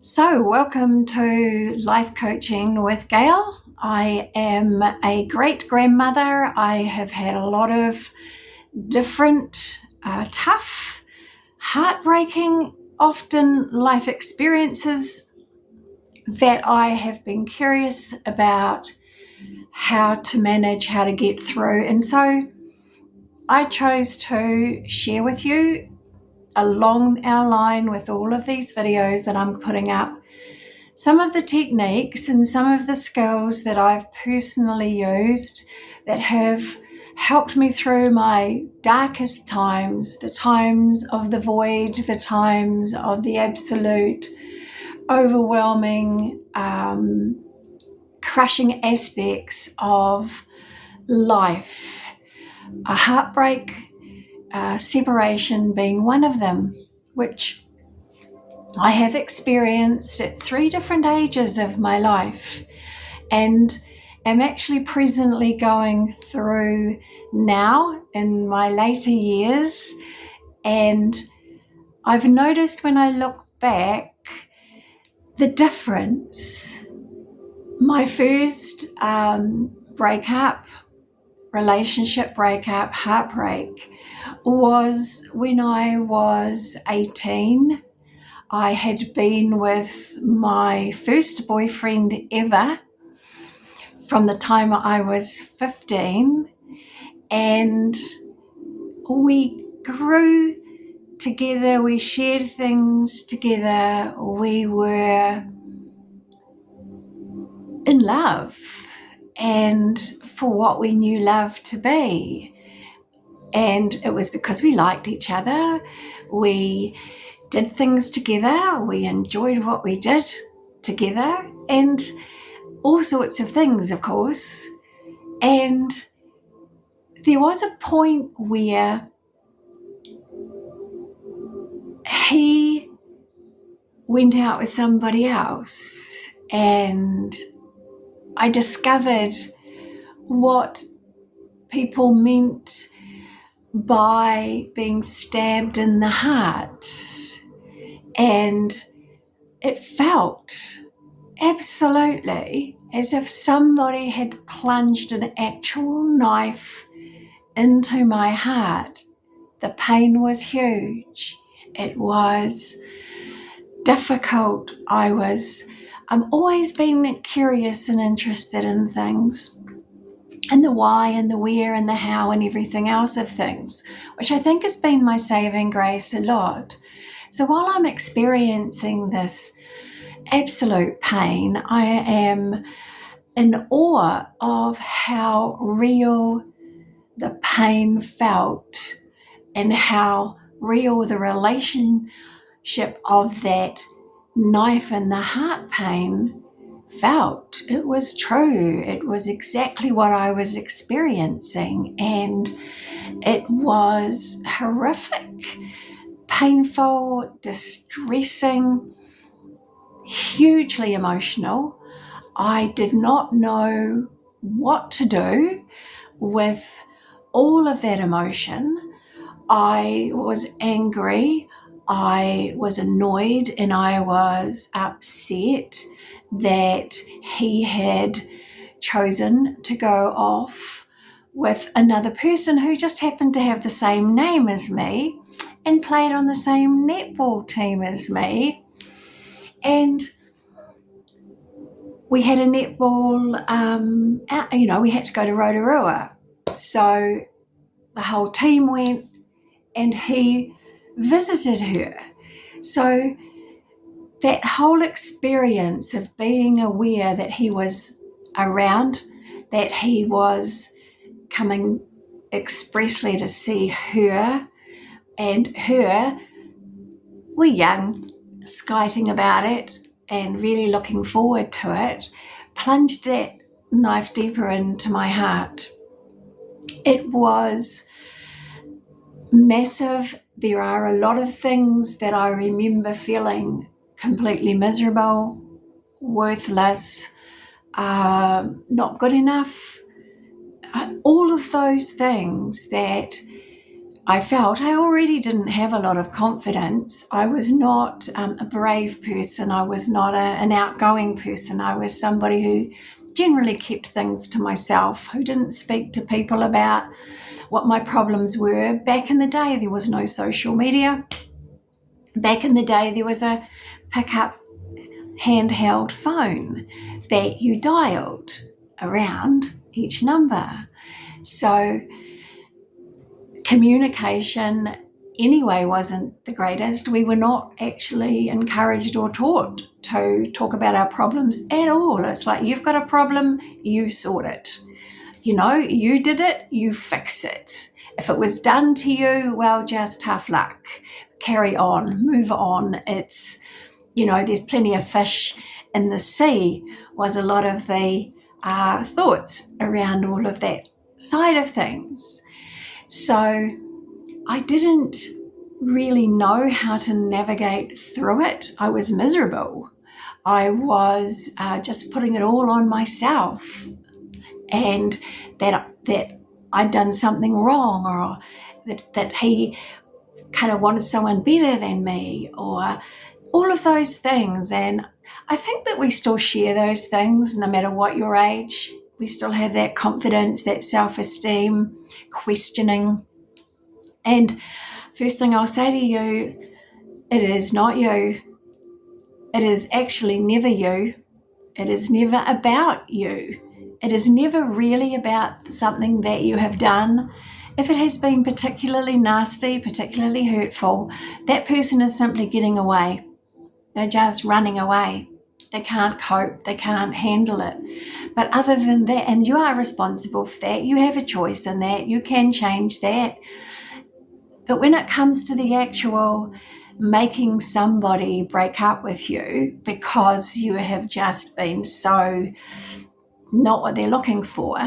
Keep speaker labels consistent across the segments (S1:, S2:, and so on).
S1: So, welcome to Life Coaching with Gail. I am a great grandmother. I have had a lot of different, tough, heartbreaking, often life experiences that I have been curious about how to manage, how to get through. And so I chose to share with you along our line with all of these videos that I'm putting up some of the techniques and some of the skills that I've personally used that have helped me through my darkest times, the times of the void, the times of the absolute overwhelming, crushing aspects of life. A heartbreak, separation being one of them, which I have experienced at 3 different ages of my life and am actually presently going through now in my later years. And I've noticed when I look back the difference. My first relationship breakup, heartbreak, was when I was 18. I had been with my first boyfriend ever from the time I was 15, and we grew together, we shared things together, we were in love and for what we knew love to be. And it was because we liked each other, we did things together, we enjoyed what we did together, and all sorts of things, of course. And there was a point where he went out with somebody else, and I discovered what people meant by being stabbed in the heart. And it felt absolutely as if somebody had plunged an actual knife into my heart. The pain was huge. It was difficult. I've always been curious and interested in things, and the why and the where and the how and everything else of things, which I think has been my saving grace a lot. So while I'm experiencing this absolute pain, I am in awe of how real the pain felt and how real the relationship of that knife in the heart pain felt. It was true. It was exactly what I was experiencing, and it was horrific, painful, distressing, hugely emotional. I did not know what to do with all of that emotion. I was angry, I was annoyed, and I was upset that he had chosen to go off with another person who just happened to have the same name as me and played on the same netball team as me. And we had a netball, we had to go to Rotorua. So the whole team went and he visited her. So that whole experience of being aware that he was around, that he was coming expressly to see her, and her, we're young, skiting about it and really looking forward to it, plunged that knife deeper into my heart. It was massive. There are a lot of things that I remember feeling completely miserable, worthless, not good enough, all of those things that I felt I already didn't have a lot of confidence. I was not a brave person. I was not an outgoing person. I was somebody who generally kept things to myself, who didn't speak to people about what my problems were. Back in the day, there was no social media. Back in the day, there was a pick-up handheld phone that you dialed around each number. So communication anyway wasn't the greatest. We were not actually encouraged or taught to talk about our problems at all. It's like, you've got a problem, you sort it. You did it, you fix it. If it was done to you, well, just tough luck. Carry on, move on. It's, there's plenty of fish in the sea, was a lot of the thoughts around all of that side of things. So I didn't really know how to navigate through it. I was miserable. I was just putting it all on myself, and that I'd done something wrong, or that he kind of wanted someone better than me, or all of those things. And I think that we still share those things no matter what your age. We still have that confidence, that self-esteem, questioning. And first thing I'll say to you, it is not you. It is actually never you. It is never about you. It is never really about something that you have done. If it has been particularly nasty, particularly hurtful, that person is simply getting away. They're just running away. They can't cope. They can't handle it. But other than that, and you are responsible for that, you have a choice in that, you can change that. But when it comes to the actual making somebody break up with you because you have just been so not what they're looking for,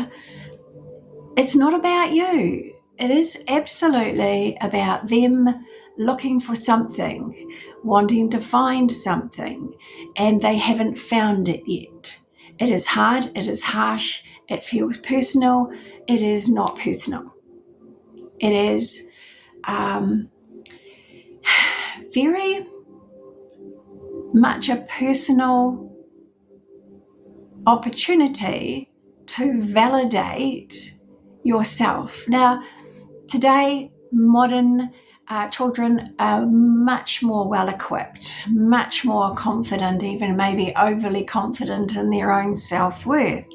S1: it's not about you. It is absolutely about them looking for something, wanting to find something, and they haven't found it yet. It is hard, it is harsh, it feels personal. It is not personal. It is very much a personal opportunity to validate yourself. Now, today, modern children are much more well-equipped, much more confident, even maybe overly confident in their own self-worth.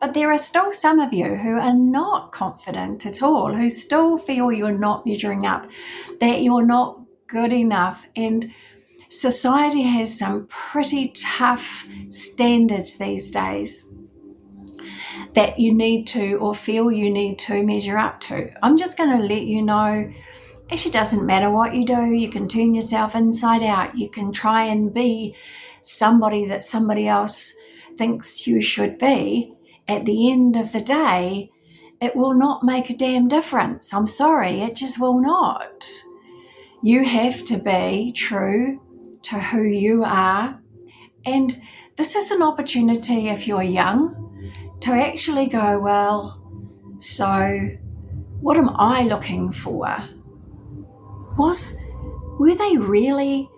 S1: But there are still some of you who are not confident at all, who still feel you're not measuring up, that you're not good enough. And society has some pretty tough standards these days that you need to, or feel you need to, measure up to. I'm just going to let you know, actually doesn't matter what you do. You can turn yourself inside out. You can try and be somebody that somebody else thinks you should be. At the end of the day, it will not make a damn difference. I'm sorry, it just will not. You have to be true to who you are. And this is an opportunity, if you're young, to actually go, well, so what am I looking for? Were they really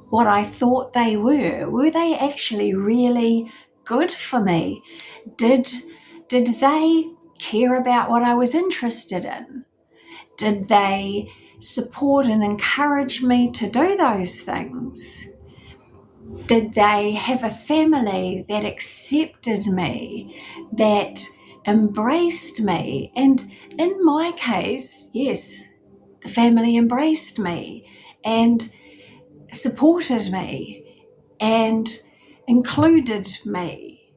S1: what I thought they were? Were they actually really good for me? Did they care about what I was interested in? Did they support and encourage me to do those things? Did they have a family that accepted me, that embraced me? And in my case, yes, the family embraced me and supported me and included me.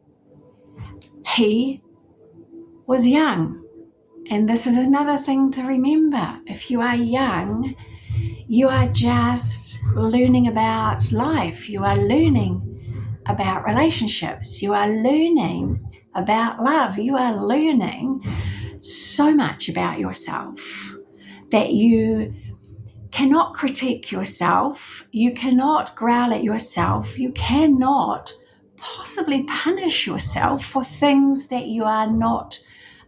S1: He was young. And this is another thing to remember. If you are young, you are just learning about life. You are learning about relationships. You are learning about love. You are learning so much about yourself that you cannot critique yourself. You cannot growl at yourself. You cannot possibly punish yourself for things that you are not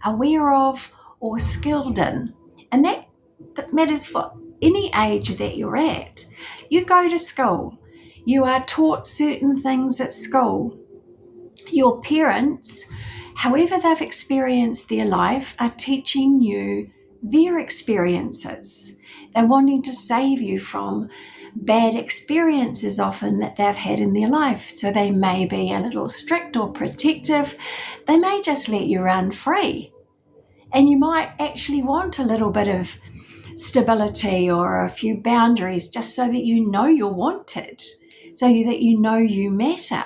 S1: aware of or skilled in. And that that matters for any age that you're at. You go to school, you are taught certain things at school. Your parents, however they've experienced their life, are teaching you their experiences. They're wanting to save you from bad experiences often that they've had in their life. So they may be a little strict or protective. They may just let you run free. And you might actually want a little bit of stability or a few boundaries just so that you know you're wanted, so that you know you matter.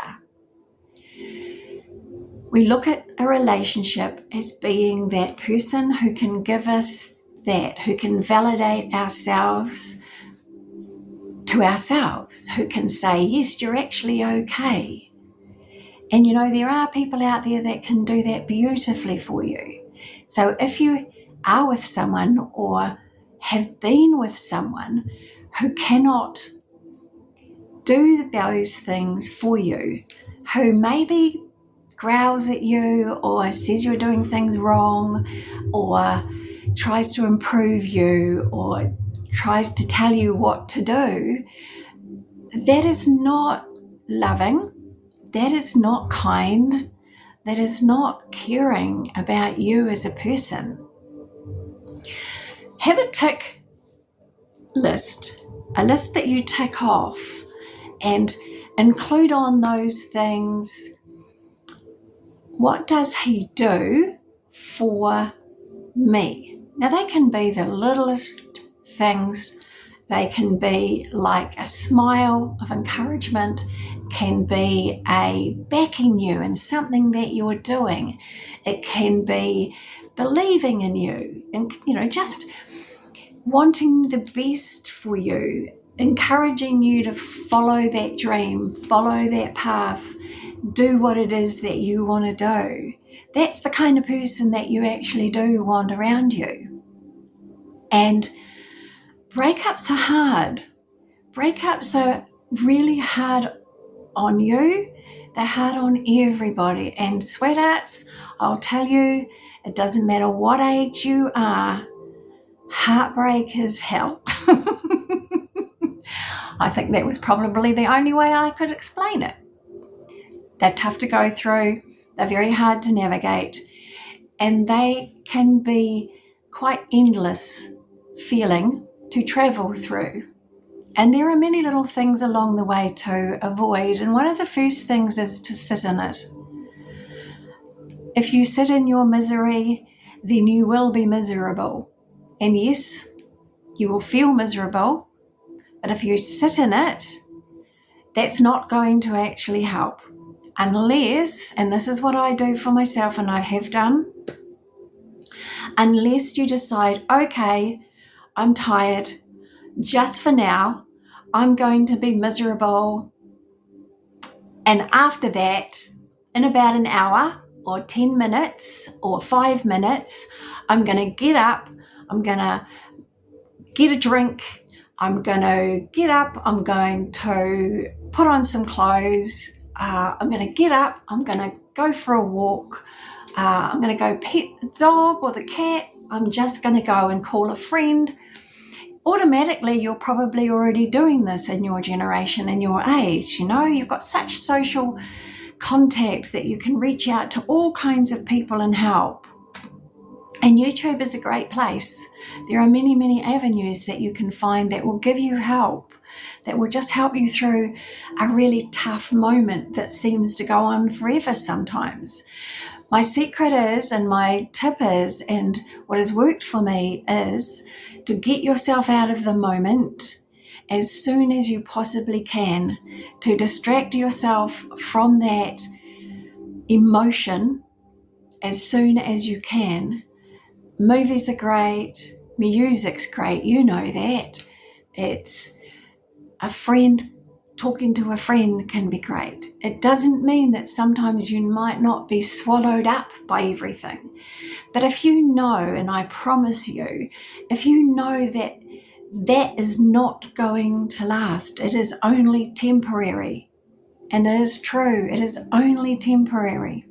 S1: We look at a relationship as being that person who can give us that, who can validate ourselves to ourselves, who can say, yes, you're actually okay. And there are people out there that can do that beautifully for you. So if you are with someone or have been with someone who cannot do those things for you, who maybe growls at you or says you're doing things wrong or tries to improve you or tries to tell you what to do, that is not loving, that is not kind, that is not caring about you as a person. Have a tick list, a list that you tick off, and include on those things, what does he do for me? Now, they can be the littlest things. They can be like a smile of encouragement, can be a backing you in something that you're doing. It can be believing in you and, just wanting the best for you, encouraging you to follow that dream, follow that path, do what it is that you want to do. That's the kind of person that you actually do want around you. And breakups are hard. Breakups are really hard on you. They're hard on everybody. And sweethearts, I'll tell you, it doesn't matter what age you are, heartbreak is hell. I think that was probably the only way I could explain it. They're tough to go through. They're very hard to navigate. And they can be quite endless feeling to travel through. And there are many little things along the way to avoid. And one of the first things is to sit in it. If you sit in your misery, then you will be miserable. And yes, you will feel miserable. But if you sit in it, that's not going to actually help. Unless, and this is what I do for myself and I have done, unless you decide, okay, I'm tired, just for now, I'm going to be miserable. And after that, in about an hour or 10 minutes or 5 minutes, I'm going to get up, I'm going to get a drink, I'm going to get up, I'm going to put on some clothes, I'm going to get up, I'm going to go for a walk, I'm going to go pet the dog or the cat, I'm just going to go and call a friend. Automatically, you're probably already doing this in your generation and your age. You've got such social contact that you can reach out to all kinds of people and help. And YouTube is a great place. There are many, many avenues that you can find that will give you help, that will just help you through a really tough moment that seems to go on forever sometimes. My secret is, and my tip is, and what has worked for me is to get yourself out of the moment as soon as you possibly can, to distract yourself from that emotion as soon as you can. Movies are great, music's great, you know that. It's a friend, talking to a friend can be great. It doesn't mean that sometimes you might not be swallowed up by everything. But if you know, and I promise you, if you know that that is not going to last, it is only temporary. And that is true, it is only temporary.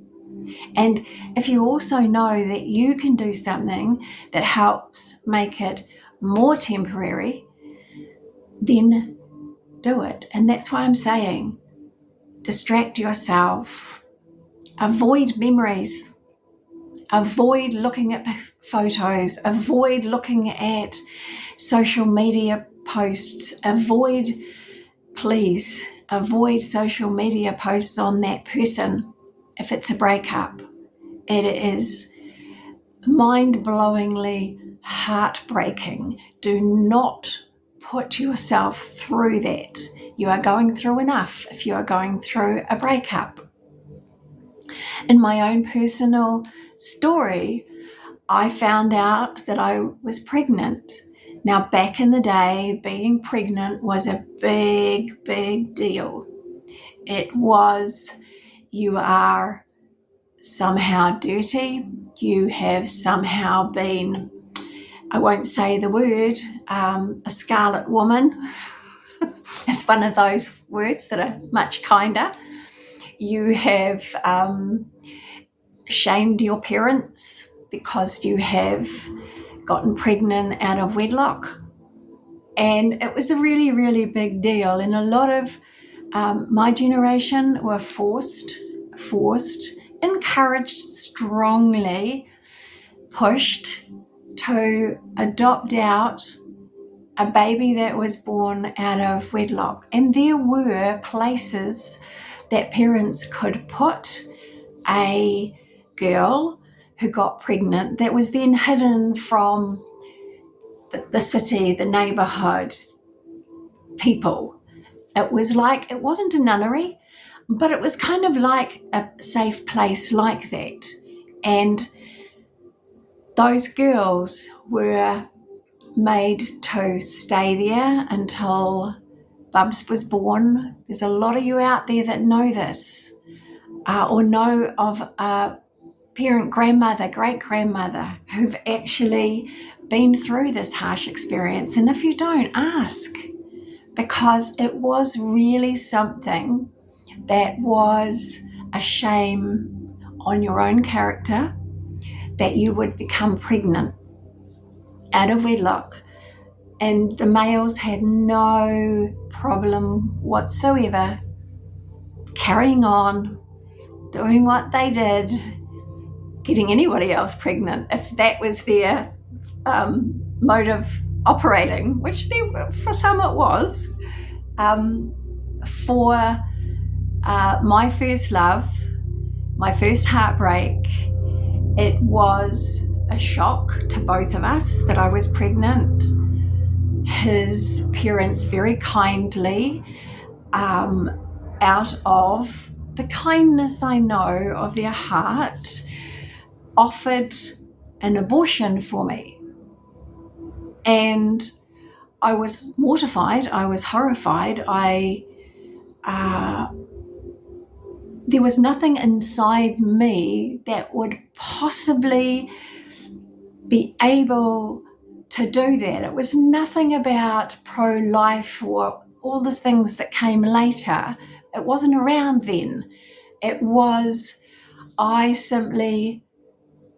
S1: And if you also know that you can do something that helps make it more temporary, then do it. And that's why I'm saying, distract yourself, avoid memories, avoid looking at photos, avoid looking at social media posts, please avoid social media posts on that person. If it's a breakup, it is mind-blowingly heartbreaking. Do not put yourself through that. You are going through enough if you are going through a breakup. In my own personal story, I found out that I was pregnant. Now, back in the day, being pregnant was a big, big deal. It was, you are somehow dirty, you have somehow been, I won't say the word, a scarlet woman. It's one of those words that are much kinder. You have shamed your parents because you have gotten pregnant out of wedlock. And it was a really, really big deal. And a lot of my generation were forced, encouraged, strongly pushed to adopt out a baby that was born out of wedlock. And there were places that parents could put a girl who got pregnant that was then hidden from the city, the neighborhood, people. It was like, it wasn't a nunnery, but it was kind of like a safe place like that. And those girls were made to stay there until Bubs was born. There's a lot of you out there that know this, or know of a parent, grandmother, great-grandmother who've actually been through this harsh experience. And if you don't, ask, because it was really something that was a shame on your own character, that you would become pregnant out of wedlock. And the males had no problem whatsoever carrying on, doing what they did, getting anybody else pregnant if that was their mode of operating, which for some it was. For my first love, my first heartbreak, it was a shock to both of us that I was pregnant. His parents very kindly, out of the kindness I know of their heart, offered an abortion for me. And I was mortified, I was horrified. There was nothing inside me that would possibly be able to do that. It was nothing about pro-life or all the things that came later. It wasn't around then. It was, I simply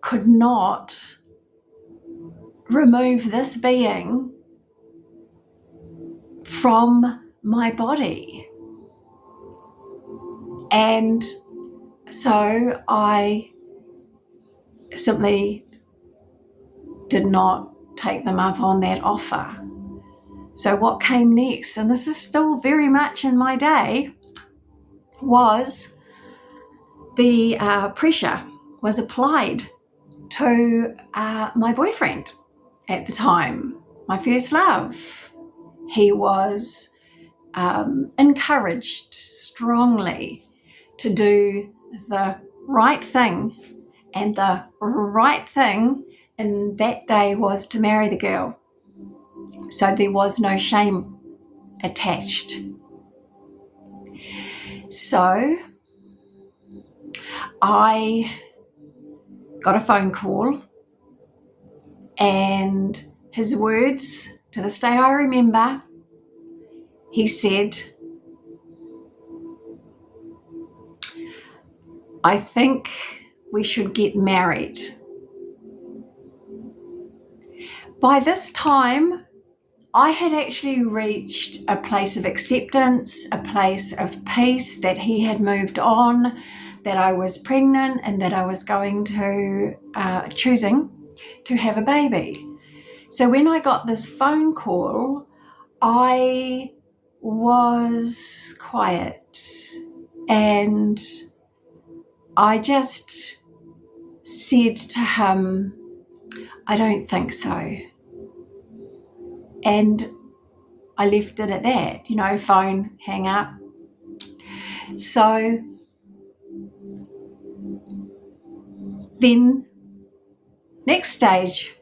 S1: could not remove this being from my body. And so I simply did not take them up on that offer. So what came next, and this is still very much in my day, was the pressure was applied to my boyfriend at the time, my first love. He was encouraged strongly to do the right thing, and the right thing in that day was to marry the girl. So there was no shame attached. So I got a phone call, and his words, to this day I remember, he said, "I think we should get married, By this time, I had actually reached a place of acceptance, a place of peace that he had moved on, that I was pregnant, and that I was going to choosing to have a baby. So when I got this phone call, I was quiet, and I just said to him, I don't think so. And I left it at that, phone, hang up. So then next stage,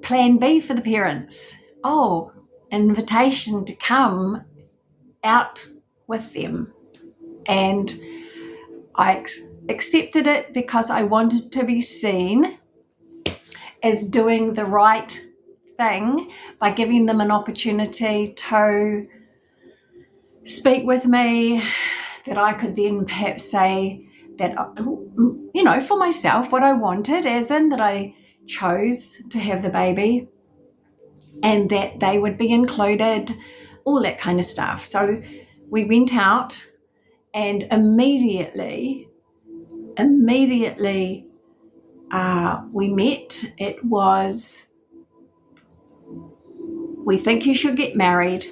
S1: plan B for the parents. Oh, an invitation to come out with them. And I accepted it because I wanted to be seen as doing the right thing by giving them an opportunity to speak with me, that I could then perhaps say that, for myself, what I wanted, as in that I chose to have the baby and that they would be included, all that kind of stuff. So we went out, and immediately we met. It was, we think you should get married.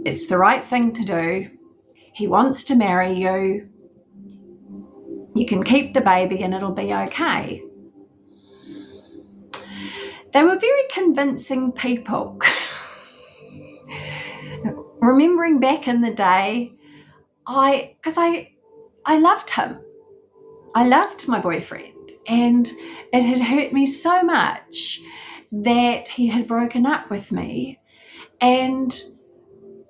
S1: It's the right thing to do. He wants to marry you. You can keep the baby and it'll be okay. They were very convincing people. Remembering back in the day, because I loved him. I loved my boyfriend, and it had hurt me so much that he had broken up with me, and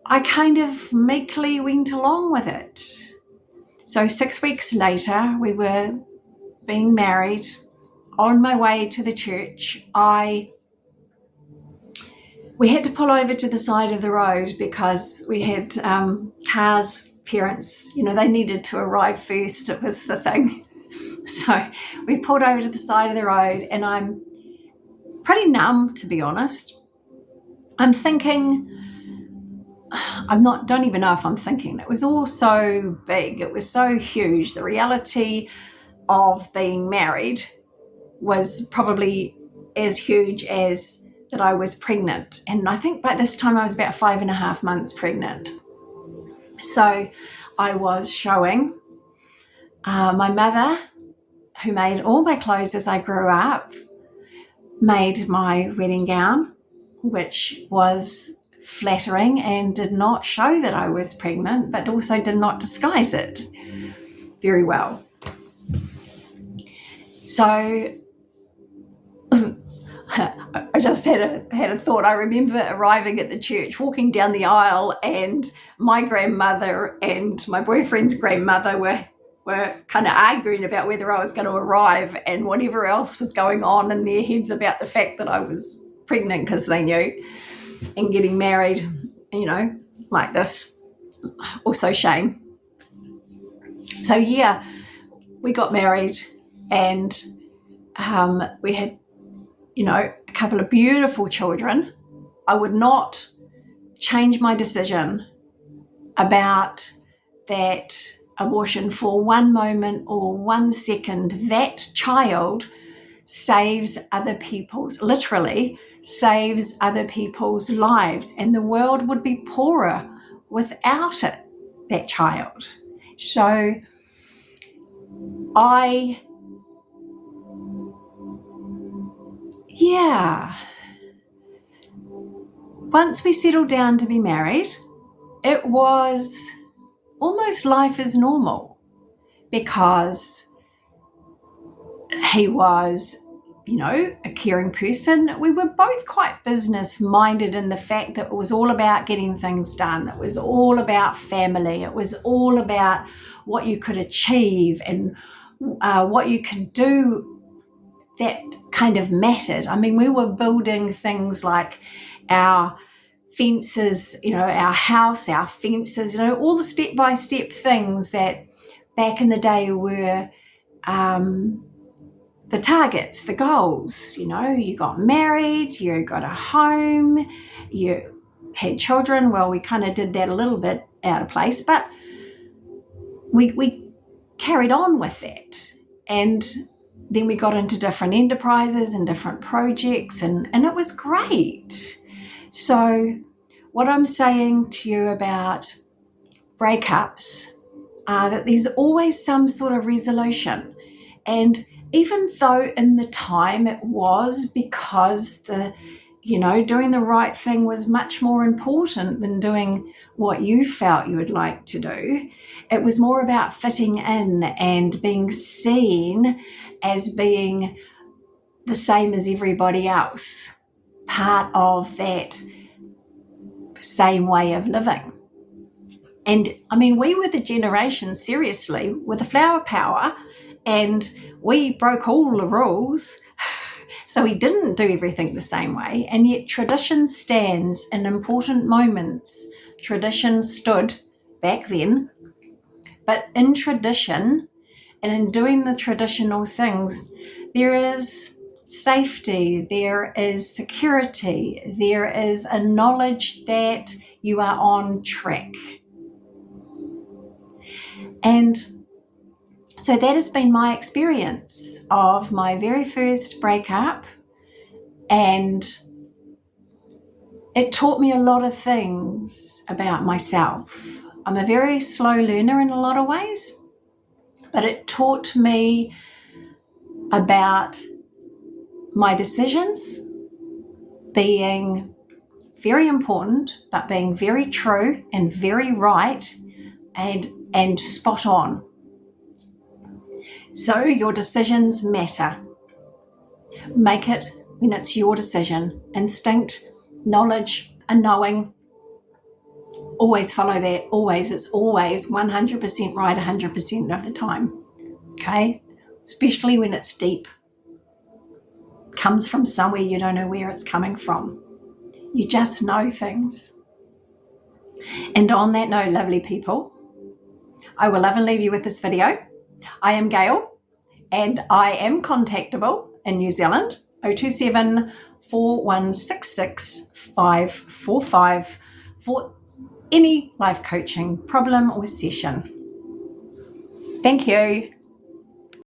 S1: I kind of meekly went along with it. So 6 weeks later, we were being married. On my way to the church, we had to pull over to the side of the road because we had cars, parents, they needed to arrive first. It was the thing. So we pulled over to the side of the road, and I'm pretty numb, to be honest. I'm thinking, don't even know if I'm thinking. It was all so big. It was so huge. The reality of being married was probably as huge as that I was pregnant. And I think by this time I was about 5.5 months pregnant. So I was showing my mother, who made all my clothes as I grew up, made my wedding gown, which was flattering and did not show that I was pregnant, but also did not disguise it very well. So I just had a thought. I remember arriving at the church, walking down the aisle, and my grandmother and my boyfriend's grandmother were kind of arguing about whether I was going to arrive and whatever else was going on in their heads about the fact that I was pregnant, because they knew, and getting married, like this. Also shame. So yeah, we got married, and we had a couple of beautiful children. I would not change my decision about that abortion for one moment or 1 second. That child literally saves other people's lives, and the world would be poorer without it, that child. So once we settled down to be married, it was almost life as normal, because he was, a caring person. We were both quite business minded in the fact that it was all about getting things done. It was all about family. It was all about what you could achieve and what you could do that kind of mattered. I mean, we were building things like our fences, our house, our fences, all the step-by-step things that back in the day were the targets, the goals. You got married, you got a home, you had children. Well, we kind of did that a little bit out of place, but we carried on with that. And then we got into different enterprises and different projects, and it was great. So what I'm saying to you about breakups are that there's always some sort of resolution. And even though in the time it was because doing the right thing was much more important than doing what you felt you would like to do, it was more about fitting in and being seen as being the same as everybody else, part of that same way of living. And I mean, we were the generation, seriously, with the flower power, and we broke all the rules. So we didn't do everything the same way. And yet tradition stands in important moments. Tradition stood back then. But in tradition and in doing the traditional things, there is safety, there is security, there is a knowledge that you are on track. And so that has been my experience of my very first breakup, and it taught me a lot of things about myself. I'm a very slow learner in a lot of ways, but it taught me about my decisions being very important, but being very true and very right and spot on. So your decisions matter. Make it when it's your decision. Instinct, knowledge, and knowing. Always follow that. Always. It's always 100% right 100% of the time. Okay? Especially when it's deep. Comes from somewhere you don't know where it's coming from. You just know things. And on that note, lovely people, I will love and leave you with this video. I am Gail, and I am contactable in New Zealand, 027 4166 545 for any life coaching problem or session. Thank you.